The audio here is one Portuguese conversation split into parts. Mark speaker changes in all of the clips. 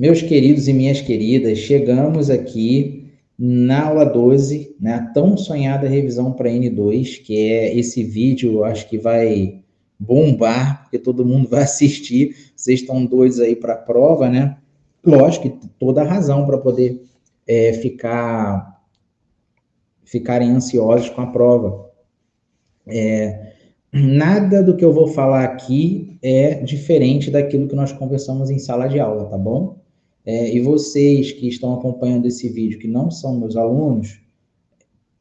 Speaker 1: Meus queridos e minhas queridas, chegamos aqui na aula 12, né, a tão sonhada revisão para N2, que é esse vídeo, eu acho que vai bombar, porque todo mundo vai assistir, vocês estão doidos aí para a prova, né? Lógico que toda a razão para poder ficarem ansiosos com a prova. Nada do que eu vou falar aqui é diferente daquilo que nós conversamos em sala de aula, tá bom? E vocês que estão acompanhando esse vídeo, que não são meus alunos,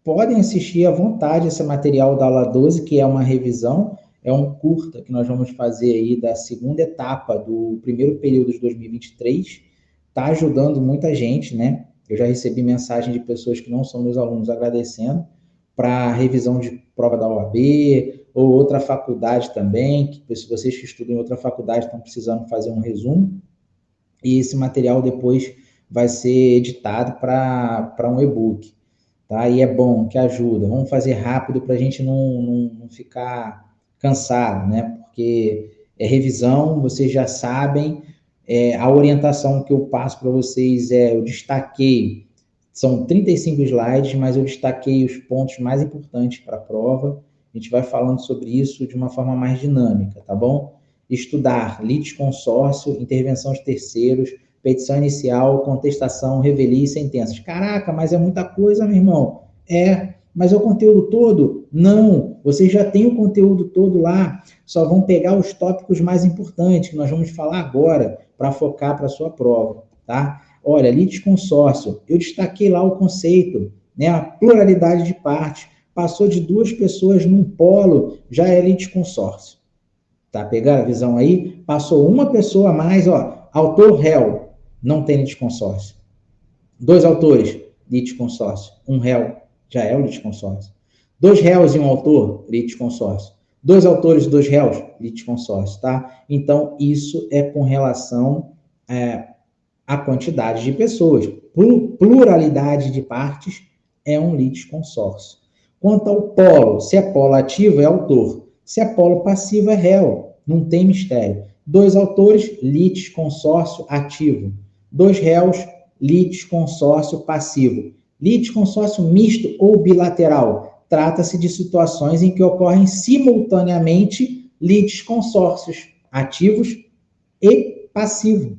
Speaker 1: podem assistir à vontade esse material da aula 12, que é uma revisão, é um curta que nós vamos fazer aí da segunda etapa do primeiro período de 2023. Está ajudando muita gente, né? Eu já recebi mensagem de pessoas que não são meus alunos agradecendo para revisão de prova da OAB ou outra faculdade também, que se vocês que estudam em outra faculdade estão precisando fazer um resumo, e esse material depois vai ser editado para um e-book, tá? E é bom, que ajuda. Vamos fazer rápido para a gente não ficar cansado, né? Porque é revisão, vocês já sabem, a orientação que eu passo para vocês eu destaquei, são 35 slides, mas eu destaquei os pontos mais importantes para a prova. A gente vai falando sobre isso de uma forma mais dinâmica, tá bom? Estudar litisconsórcio, intervenção de terceiros, petição inicial, contestação, revelia e sentenças. Caraca, mas é muita coisa, meu irmão. Mas é o conteúdo todo? Não, vocês já têm o conteúdo todo lá, só vão pegar os tópicos mais importantes, que nós vamos falar agora, para focar para a sua prova, tá? Olha, litisconsórcio, eu destaquei lá o conceito, né? A pluralidade de partes. Passou de 2 pessoas num polo, já é litisconsórcio. Tá? Pegaram a visão aí? Passou uma pessoa a mais, ó, autor-réu, não tem litisconsórcio. 2 autores, litisconsórcio. 1 réu, já é o litisconsórcio. 2 réus e 1 autor, litisconsórcio. 2 autores e 2 réus, litisconsórcio, tá? Então, isso é com relação à quantidade de pessoas. Pluralidade de partes é um litisconsórcio. Quanto ao polo, se é polo ativo, é autor. Se é polo passivo, é réu. Não tem mistério. 2 autores, litisconsórcio ativo. 2 réus, litisconsórcio passivo. Litisconsórcio misto ou bilateral. Trata-se de situações em que ocorrem simultaneamente litisconsórcios ativos e passivos.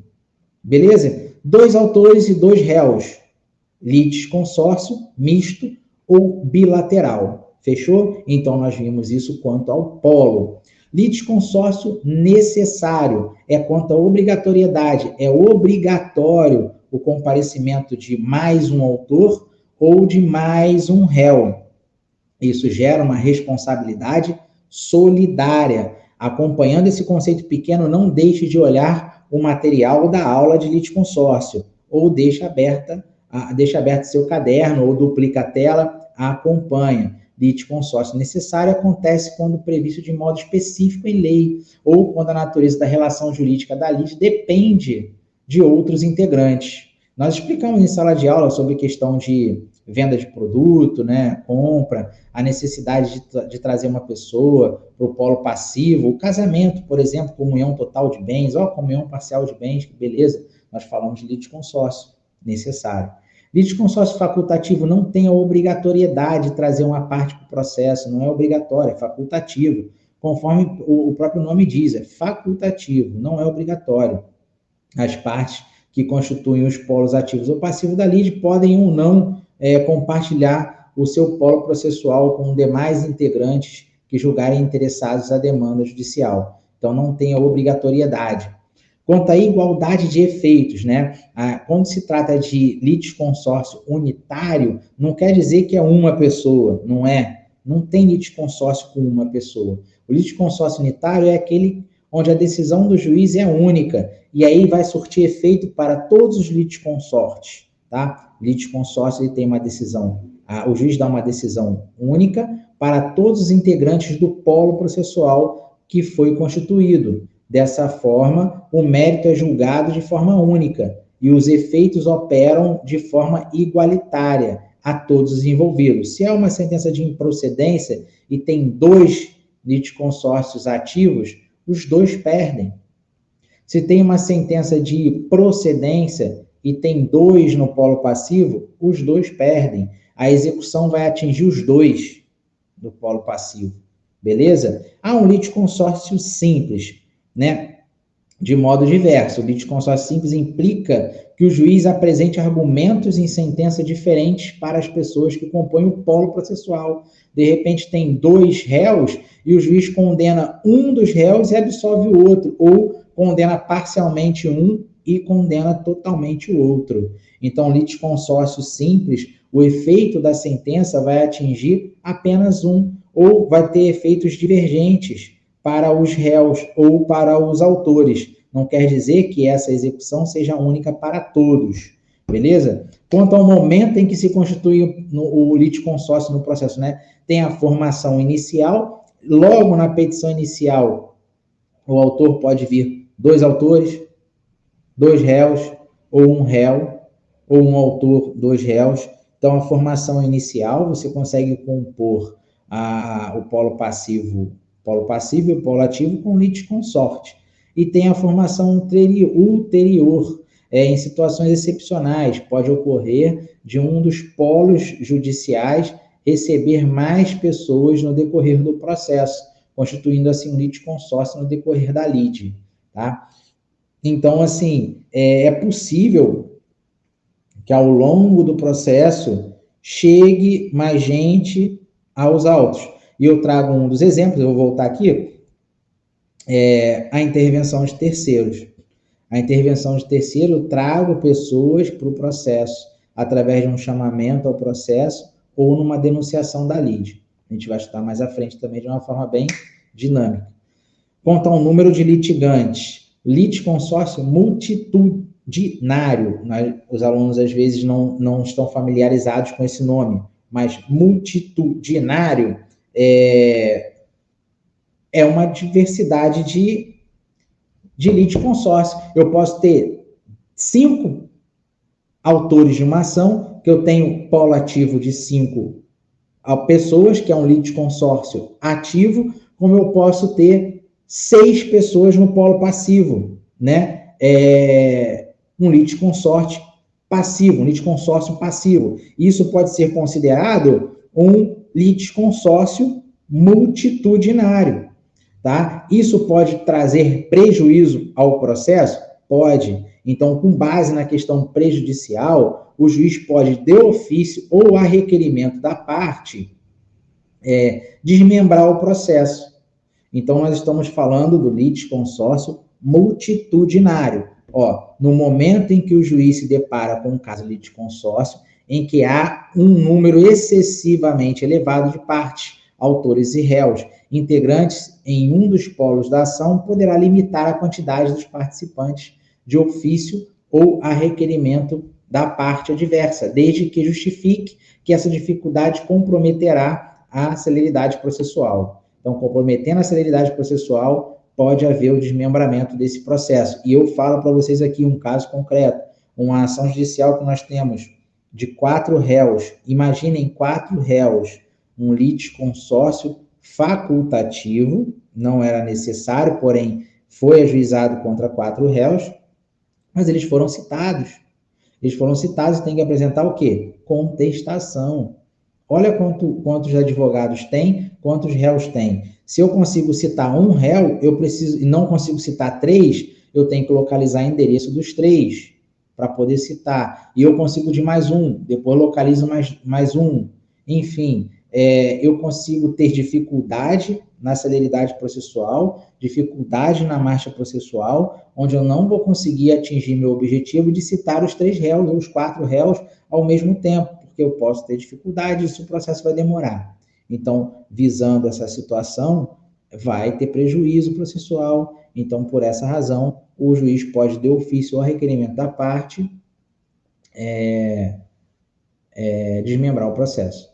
Speaker 1: Beleza? 2 autores e 2 réus. Litisconsórcio misto ou bilateral. Fechou? Então, nós vimos isso quanto ao polo. Litisconsórcio necessário é quanto à obrigatoriedade. É obrigatório o comparecimento de mais um autor ou de mais um réu. Isso gera uma responsabilidade solidária. Acompanhando esse conceito pequeno, não deixe de olhar o material da aula de litisconsórcio, ou deixa aberto seu caderno, ou duplica a tela, acompanha. Litisconsórcio necessário acontece quando previsto de modo específico em lei, ou quando a natureza da relação jurídica da lide depende de outros integrantes. Nós explicamos em sala de aula sobre a questão de venda de produto, né, compra, a necessidade de trazer uma pessoa para o polo passivo, o casamento, por exemplo, comunhão total de bens, comunhão parcial de bens, beleza, nós falamos de litisconsórcio necessário. Litisconsórcio facultativo não tem a obrigatoriedade de trazer uma parte para o processo, não é obrigatório, é facultativo. Conforme o próprio nome diz, é facultativo, não é obrigatório. As partes que constituem os polos ativos ou passivos da lide podem ou não compartilhar o seu polo processual com demais integrantes que julgarem interessados à demanda judicial. Então, não tem a obrigatoriedade. Quanto à igualdade de efeitos, né? Quando se trata de litisconsórcio unitário, não quer dizer que é uma pessoa, não é? Não tem litisconsórcio com uma pessoa. O litisconsórcio unitário é aquele onde a decisão do juiz é única, e aí vai surtir efeito para todos os litisconsortes, tá? Litisconsórcio, ele tem uma decisão, o juiz dá uma decisão única para todos os integrantes do polo processual que foi constituído. Dessa forma, o mérito é julgado de forma única e os efeitos operam de forma igualitária a todos os envolvidos. Se é uma sentença de improcedência e tem 2 litisconsórcios ativos, os 2 perdem. Se tem uma sentença de procedência e tem 2 no polo passivo, os 2 perdem. A execução vai atingir os 2 do polo passivo, beleza? Há um litisconsórcio simples, né? De modo diverso. O litisconsórcio simples implica que o juiz apresente argumentos em sentença diferentes para as pessoas que compõem o polo processual. De repente tem 2 réus e o juiz condena um dos réus e absolve o outro, ou condena parcialmente um e condena totalmente o outro. Então, litisconsórcio simples, o efeito da sentença vai atingir apenas um, ou vai ter efeitos divergentes para os réus ou para os autores. Não quer dizer que essa execução seja única para todos, beleza? Quanto ao momento em que se constitui o litisconsórcio no processo, né? Tem a formação inicial, logo na petição inicial, o autor pode vir 2 autores, 2 réus, ou um réu, ou um autor, 2 réus. Então, a formação inicial, você consegue compor o polo passivo e o polo ativo com litisconsorte. E tem a formação ulterior, em situações excepcionais, pode ocorrer de um dos polos judiciais receber mais pessoas no decorrer do processo, constituindo assim um litisconsórcio no decorrer da lide, tá? Então, assim, é possível que ao longo do processo chegue mais gente aos autos. E eu trago um dos exemplos, eu vou voltar aqui, a intervenção de terceiros. A intervenção de terceiro, eu trago pessoas para o processo, através de um chamamento ao processo ou numa denunciação da lide. A gente vai estudar mais à frente também de uma forma bem dinâmica. Quanto ao número de litigantes, litisconsórcio multitudinário. Os alunos, às vezes, não estão familiarizados com esse nome, mas multitudinário é uma diversidade de litisconsórcio. Eu posso ter 5 autores de uma ação, que eu tenho polo ativo de 5 pessoas, que é um litisconsórcio ativo, como eu posso ter 6 pessoas no polo passivo, né? Um litisconsórcio passivo. Isso pode ser considerado um litisconsórcio multitudinário, tá? Isso pode trazer prejuízo ao processo? Pode. Então, com base na questão prejudicial, o juiz pode, de ofício ou a requerimento da parte, desmembrar o processo. Então, nós estamos falando do litisconsórcio multitudinário. No momento em que o juiz se depara com um caso de litisconsórcio, em que há um número excessivamente elevado de partes, autores e réus, integrantes em um dos polos da ação, poderá limitar a quantidade dos participantes de ofício ou a requerimento da parte adversa, desde que justifique que essa dificuldade comprometerá a celeridade processual. Então, comprometendo a celeridade processual, pode haver o desmembramento desse processo. E eu falo para vocês aqui um caso concreto, uma ação judicial que nós temos de 4 réus. Imaginem 4 réus, um litisconsórcio facultativo, não era necessário, porém foi ajuizado contra 4 réus, mas eles foram citados. Eles foram citados e têm que apresentar o quê? Contestação. Olha quantos advogados tem, quantos réus tem. Se eu consigo citar um réu, eu preciso, e não consigo citar 3, eu tenho que localizar o endereço dos 3 para poder citar. E eu consigo de mais um, depois localizo mais um. Enfim, eu consigo ter dificuldade na celeridade processual, dificuldade na marcha processual, onde eu não vou conseguir atingir meu objetivo de citar os 3 réus ou os 4 réus ao mesmo tempo, porque eu posso ter dificuldade e o processo vai demorar. Então, visando essa situação, vai ter prejuízo processual. Então, por essa razão, o juiz pode, de ofício ou a requerimento da parte, desmembrar o processo.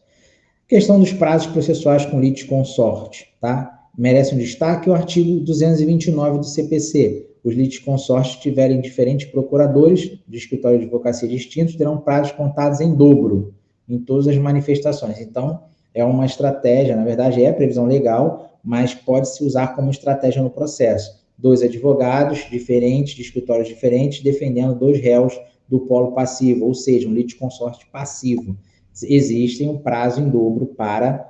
Speaker 1: Questão dos prazos processuais com litisconsorte, tá? Merece um destaque o artigo 229 do CPC. Os litisconsortes tiverem diferentes procuradores de escritório de advocacia distintos, terão prazos contados em dobro em todas as manifestações. Então, é uma estratégia, na verdade é previsão legal, mas pode se usar como estratégia no processo. dois advogados diferentes, de escritórios diferentes, defendendo dois réus do polo passivo, ou seja, um litisconsorte passivo. Existem um prazo em dobro para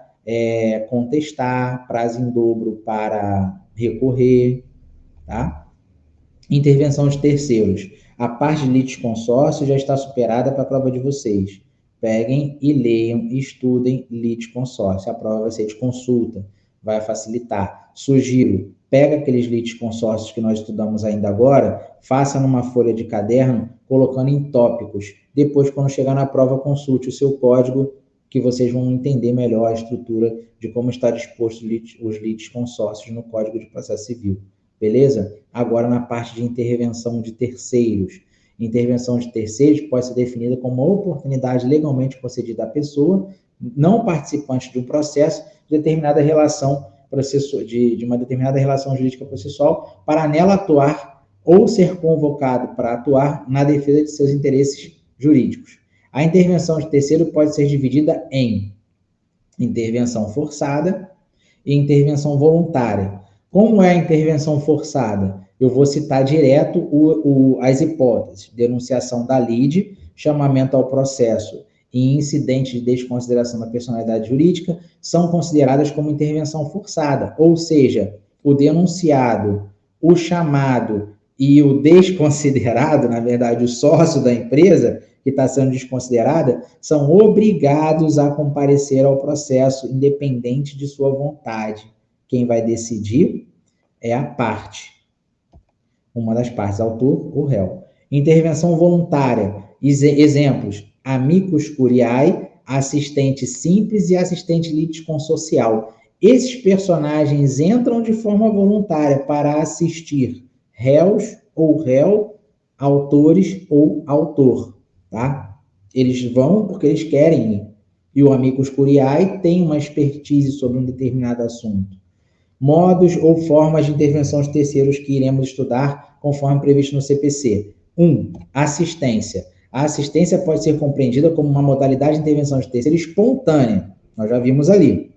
Speaker 1: contestar, prazo em dobro para recorrer, tá? Intervenção de terceiros. A parte de litisconsórcio já está superada para a prova de vocês. Peguem e leiam, estudem litisconsórcio. A prova vai ser de consulta, vai facilitar. Sugiro, pega aqueles litisconsórcios que nós estudamos ainda agora, faça numa folha de caderno, colocando em tópicos. Depois, quando chegar na prova, consulte o seu código, que vocês vão entender melhor a estrutura de como está disposto os litisconsórcios no Código de Processo Civil. Beleza? Agora, na parte de intervenção de terceiros. Intervenção de terceiros pode ser definida como uma oportunidade legalmente concedida à pessoa, não participante de um processo, de determinada relação de uma determinada relação jurídica processual, para nela atuar ou ser convocado para atuar na defesa de seus interesses jurídicos. A intervenção de terceiro pode ser dividida em intervenção forçada e intervenção voluntária. Como é a intervenção forçada? Eu vou citar direto as hipóteses: denunciação da lide, chamamento ao processo e incidente de desconsideração da personalidade jurídica são consideradas como intervenção forçada, ou seja, o denunciado, o chamado e o desconsiderado, na verdade, o sócio da empresa que está sendo desconsiderada, são obrigados a comparecer ao processo, independente de sua vontade. Quem vai decidir é a parte, uma das partes, autor ou réu. Intervenção voluntária, exemplos: amicus curiae, assistente simples e assistente litisconsocial. Esses personagens entram de forma voluntária para assistir réus ou réu, autores ou autor, tá? Eles vão porque eles querem ir. E o amicus curiae tem uma expertise sobre um determinado assunto. Modos ou formas de intervenção de terceiros que iremos estudar conforme previsto no CPC. 1. Assistência. A assistência pode ser compreendida como uma modalidade de intervenção de terceiro espontânea. Nós já vimos ali.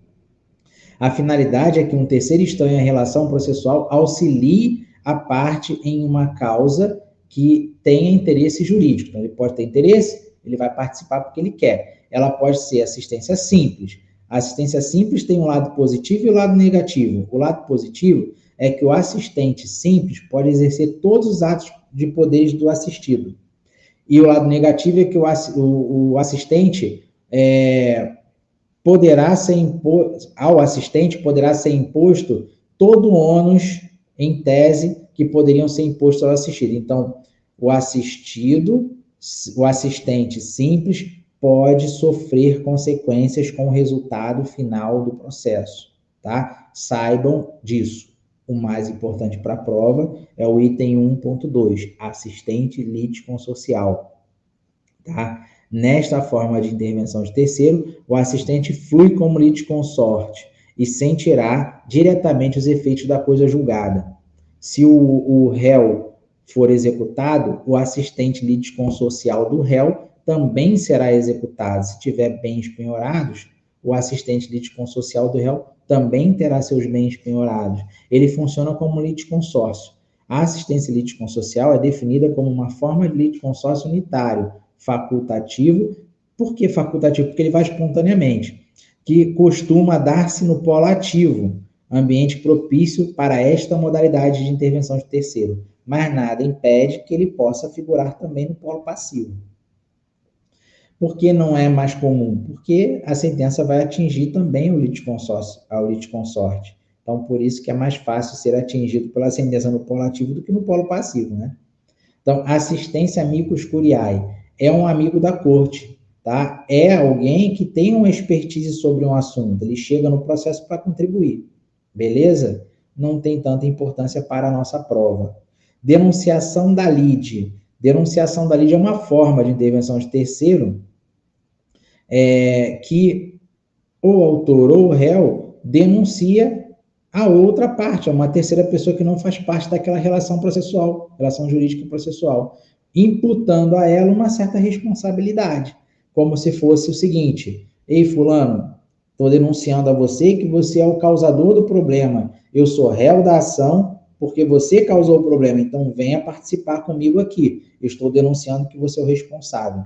Speaker 1: A finalidade é que um terceiro estranho à relação processual auxilie a parte em uma causa que tenha interesse jurídico. Então, ele pode ter interesse, ele vai participar porque ele quer. Ela pode ser assistência simples. A assistência simples tem um lado positivo e um lado negativo. O lado positivo é que o assistente simples pode exercer todos os atos de poderes do assistido. E o lado negativo é que o assistente ao assistente poderá ser imposto todo o ônus, em tese, que poderiam ser impostos ao assistido. Então, o assistente simples pode sofrer consequências com o resultado final do processo, tá? Saibam disso. O mais importante para a prova é o item 1.2, assistente litisconsocial, tá? Nesta forma de intervenção de terceiro, o assistente flui como litisconsorte e sentirá diretamente os efeitos da coisa julgada. Se o réu for executado, o assistente litisconsocial do réu também será executado. Se tiver bens penhorados, o assistente litisconsocial do réu também terá seus bens penhorados. Ele funciona como litisconsórcio. A assistência litisconsocial é definida como uma forma de litisconsórcio unitário, facultativo. Por que facultativo? Porque ele vai espontaneamente, que costuma dar-se no polo ativo, ambiente propício para esta modalidade de intervenção de terceiro, mas nada impede que ele possa figurar também no polo passivo. Por que não é mais comum? Porque a sentença vai atingir também o litisconsorte. Então, por isso que é mais fácil ser atingido pela sentença no polo ativo do que no polo passivo, né? Então, assistência amicus curiae é um amigo da corte, tá? É alguém que tem uma expertise sobre um assunto. Ele chega no processo para contribuir, beleza? Não tem tanta importância para a nossa prova. Denunciação da lide. Denunciação da lide é uma forma de intervenção de terceiro que o autor ou o réu denuncia a outra parte, a uma terceira pessoa que não faz parte daquela relação processual, relação jurídica processual, imputando a ela uma certa responsabilidade, como se fosse o seguinte: ei, fulano, estou denunciando a você que você é o causador do problema, eu sou réu da ação, porque você causou o problema, então venha participar comigo aqui. Eu estou denunciando que você é o responsável.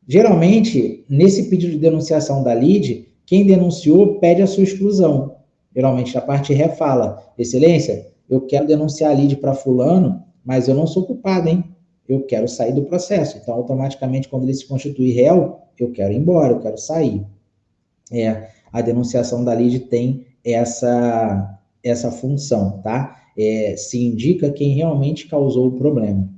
Speaker 1: Geralmente, nesse pedido de denunciação da lide, quem denunciou pede a sua exclusão. Geralmente, a parte ré fala, excelência, eu quero denunciar a lide para fulano, mas eu não sou culpado, hein? Eu quero sair do processo. Então, automaticamente, quando ele se constitui réu, eu quero ir embora, eu quero sair. A denunciação da lide tem essa função, tá? Se indica quem realmente causou o problema.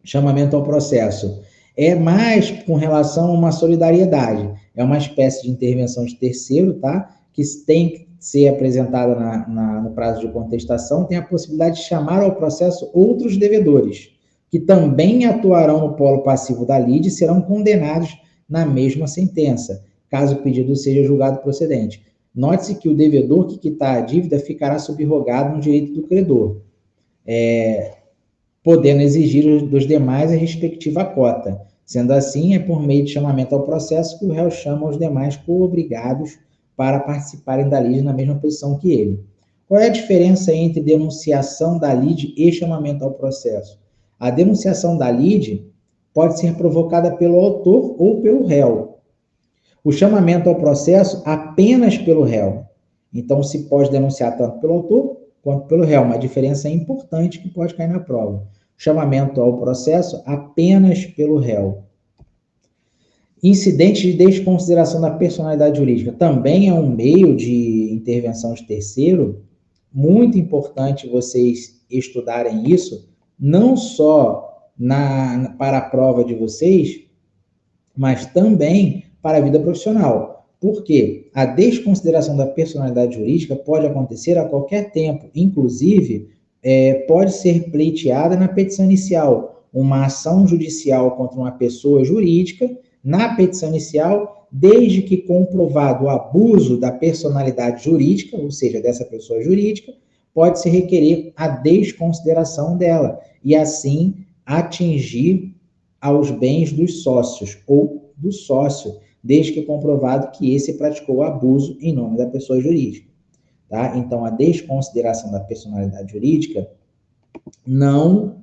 Speaker 1: Chamamento ao processo. É mais com relação a uma solidariedade. É uma espécie de intervenção de terceiro, tá? Que tem que ser apresentada no prazo de contestação, tem a possibilidade de chamar ao processo outros devedores, que também atuarão no polo passivo da lide e serão condenados na mesma sentença, caso o pedido seja julgado procedente. Note-se que o devedor que quitar a dívida ficará subrogado no direito do credor, podendo exigir dos demais a respectiva cota. Sendo assim, é por meio de chamamento ao processo que o réu chama os demais coobrigados para participarem da lide na mesma posição que ele. Qual é a diferença entre denunciação da lide e chamamento ao processo? A denunciação da lide pode ser provocada pelo autor ou pelo réu. O chamamento ao processo apenas pelo réu. Então, se pode denunciar tanto pelo autor quanto pelo réu. Uma diferença importante que pode cair na prova. Chamamento ao processo apenas pelo réu. Incidente de desconsideração da personalidade jurídica também é um meio de intervenção de terceiro. Muito importante vocês estudarem isso, não só para a prova de vocês, mas também para a vida profissional. Porque a desconsideração da personalidade jurídica pode acontecer a qualquer tempo, inclusive pode ser pleiteada na petição inicial, uma ação judicial contra uma pessoa jurídica, na petição inicial, desde que comprovado o abuso da personalidade jurídica, ou seja, dessa pessoa jurídica, pode-se requerer a desconsideração dela, e assim atingir aos bens dos sócios, ou do sócio, desde que comprovado que esse praticou o abuso em nome da pessoa jurídica. Tá? Então, a desconsideração da personalidade jurídica não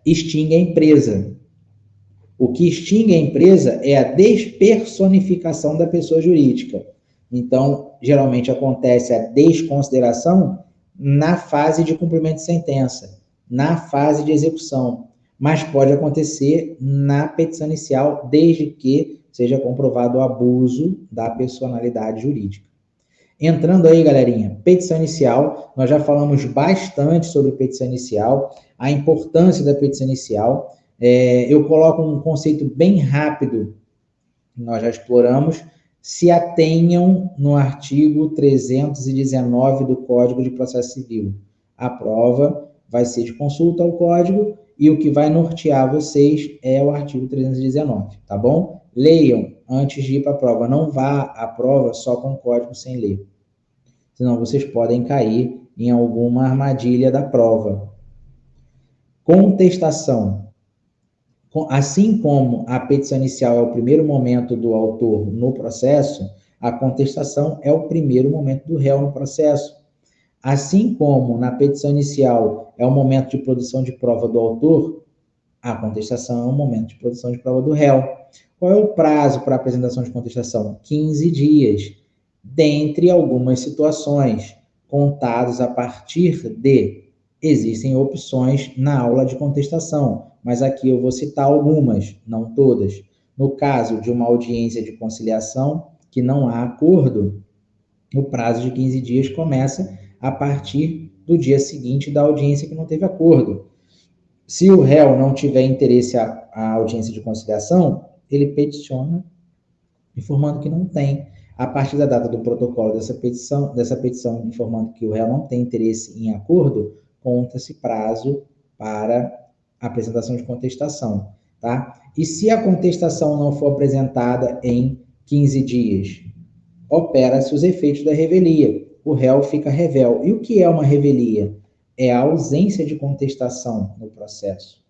Speaker 1: extingue a empresa. O que extingue a empresa é a despersonificação da pessoa jurídica. Então, geralmente acontece a desconsideração na fase de cumprimento de sentença, na fase de execução, mas pode acontecer na petição inicial, desde que seja comprovado o abuso da personalidade jurídica. Entrando aí, galerinha, petição inicial, nós já falamos bastante sobre petição inicial, a importância da petição inicial. Eu coloco um conceito bem rápido, nós já exploramos, se atenham no artigo 319 do Código de Processo Civil. A prova vai ser de consulta ao Código e o que vai nortear vocês é o artigo 319, tá bom? Leiam antes de ir para a prova, não vá à prova só com o código sem ler, senão vocês podem cair em alguma armadilha da prova. Contestação. Assim como a petição inicial é o primeiro momento do autor no processo, a contestação é o primeiro momento do réu no processo. Assim como na petição inicial é o momento de produção de prova do autor, a contestação é o momento de produção de prova do réu. Qual é o prazo para a apresentação de contestação? 15 dias, dentre algumas situações, contados a partir de... Existem opções na aula de contestação, mas aqui eu vou citar algumas, não todas. No caso de uma audiência de conciliação que não há acordo, o prazo de 15 dias começa a partir do dia seguinte da audiência que não teve acordo. Se o réu não tiver interesse à audiência de conciliação, ele peticiona informando que não tem. A partir da data do protocolo dessa petição informando que o réu não tem interesse em acordo, conta-se prazo para apresentação de contestação, tá? E se a contestação não for apresentada em 15 dias, opera-se os efeitos da revelia. O réu fica revel. E o que é uma revelia? É a ausência de contestação no processo.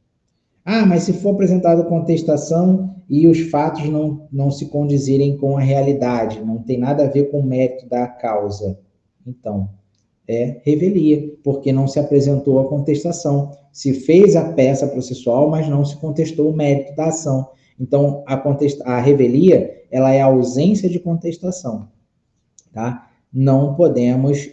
Speaker 1: Ah, mas se for apresentada contestação e os fatos não se condizirem com a realidade, não tem nada a ver com o mérito da causa. Então, É revelia, porque não se apresentou a contestação. Se fez a peça processual, mas não se contestou o mérito da ação. Então, a revelia, ela é a ausência de contestação, tá? Não podemos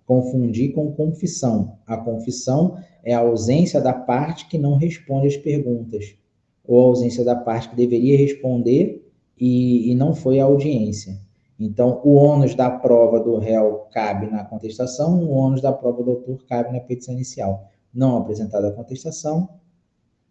Speaker 1: confundir com confissão. A confissão é a ausência da parte que não responde às perguntas, ou a ausência da parte que deveria responder e não foi à audiência. Então, o ônus da prova do réu cabe na contestação, o ônus da prova do autor cabe na petição inicial. Não apresentada a contestação,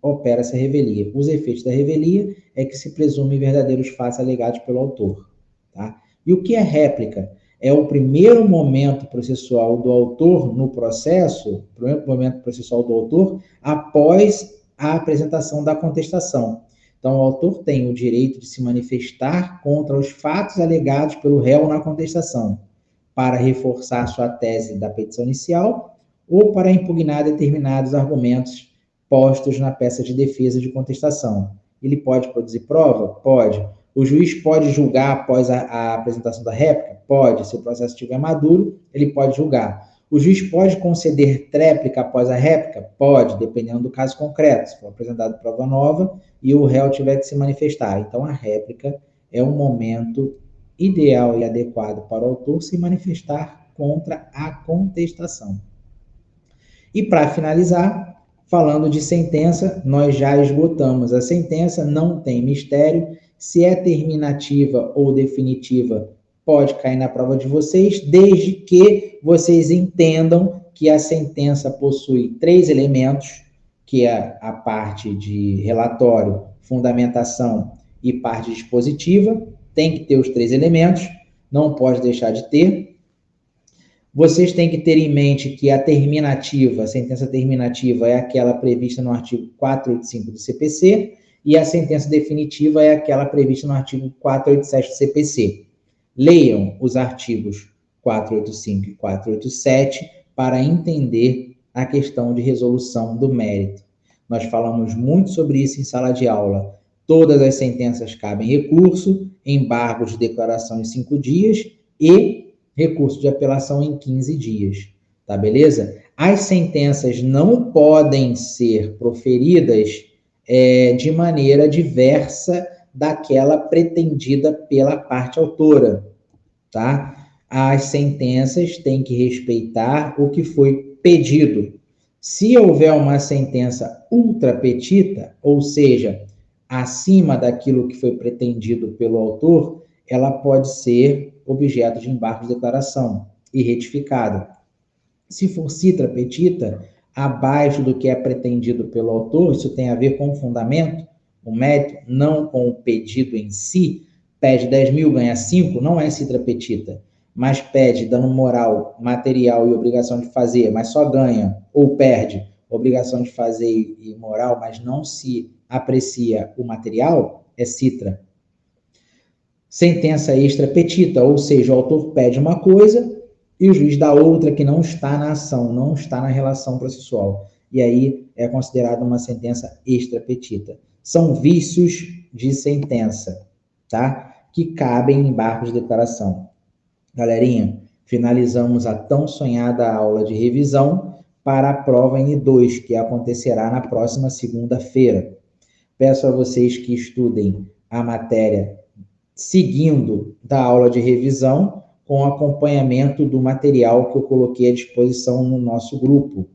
Speaker 1: opera-se a revelia. Os efeitos da revelia é que se presume verdadeiros fatos alegados pelo autor. Tá? E o que é réplica? É o primeiro momento processual do autor no processo, o primeiro momento processual do autor, após a apresentação da contestação. Então, o autor tem o direito de se manifestar contra os fatos alegados pelo réu na contestação, para reforçar sua tese da petição inicial ou para impugnar determinados argumentos postos na peça de defesa de contestação. Ele pode produzir prova? Pode. O juiz pode julgar após a apresentação da réplica? Pode. Se o processo estiver maduro, ele pode julgar. O juiz pode conceder tréplica após a réplica? Pode, dependendo do caso concreto. Se for apresentada prova nova e o réu tiver que se manifestar. Então, a réplica é um momento ideal e adequado para o autor se manifestar contra a contestação. E para finalizar, falando de sentença, nós já esgotamos. A sentença não tem mistério. Se é terminativa ou definitiva, pode cair na prova de vocês, desde que vocês entendam que a sentença possui 3 elementos, que é a parte de relatório, fundamentação e parte dispositiva. Tem que ter os 3 elementos, não pode deixar de ter. Vocês têm que ter em mente que a terminativa, a sentença terminativa é aquela prevista no artigo 485 do CPC e a sentença definitiva é aquela prevista no artigo 487 do CPC. Leiam os artigos 485 e 487 para entender a questão de resolução do mérito. Nós falamos muito sobre isso em sala de aula. Todas as sentenças cabem recurso, embargo de declaração em 5 dias e recurso de apelação em 15 dias, tá beleza? As sentenças não podem ser proferidas de maneira diversa daquela pretendida pela parte autora, tá? As sentenças têm que respeitar o que foi pedido. Se houver uma sentença ultra petita, ou seja, acima daquilo que foi pretendido pelo autor, ela pode ser objeto de embargo de declaração e retificada. Se for citra petita, abaixo do que é pretendido pelo autor, isso tem a ver com o fundamento, o mérito, não com o pedido em si. Pede 10 mil, ganha 5, não é citra petita, mas pede dano moral, material e obrigação de fazer, mas só ganha ou perde obrigação de fazer e moral, mas não se aprecia o material, é citra. Sentença extra petita, ou seja, o autor pede uma coisa e o juiz dá outra que não está na ação, não está na relação processual. E aí é considerada uma sentença extra petita. São vícios de sentença, tá? Que cabem em embargos de declaração. Galerinha, finalizamos a tão sonhada aula de revisão para a prova N2, que acontecerá na próxima segunda-feira. Peço a vocês que estudem a matéria seguindo da aula de revisão, com acompanhamento do material que eu coloquei à disposição no nosso grupo,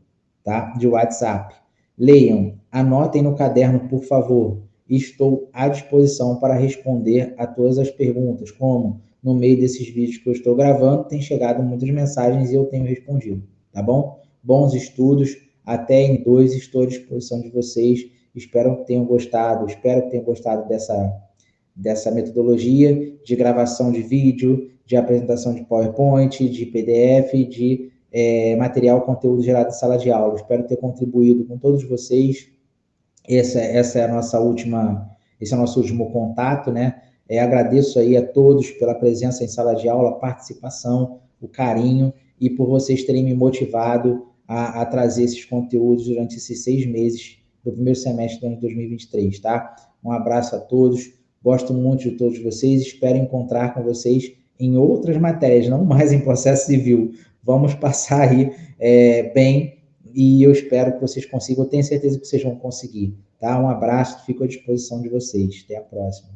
Speaker 1: tá? De WhatsApp. Leiam, anotem no caderno, por favor. Estou à disposição para responder a todas as perguntas, como no meio desses vídeos que eu estou gravando, tem chegado muitas mensagens e eu tenho respondido, tá bom? Bons estudos, até em 2 estou à disposição de vocês. Espero que tenham gostado dessa metodologia de gravação de vídeo, de apresentação de PowerPoint, de PDF, de material, conteúdo gerado em sala de aula. Espero ter contribuído com todos vocês. Esse é o nosso último contato, né? Agradeço aí a todos pela presença em sala de aula, a participação, o carinho e por vocês terem me motivado a trazer esses conteúdos durante esses 6 meses do primeiro semestre do ano de 2023, tá? Um abraço a todos. Gosto muito de todos vocês, espero encontrar com vocês em outras matérias, não mais em processo civil, vamos passar aí bem, e eu espero que vocês consigam, eu tenho certeza que vocês vão conseguir, tá? Um abraço, fico à disposição de vocês. Até a próxima.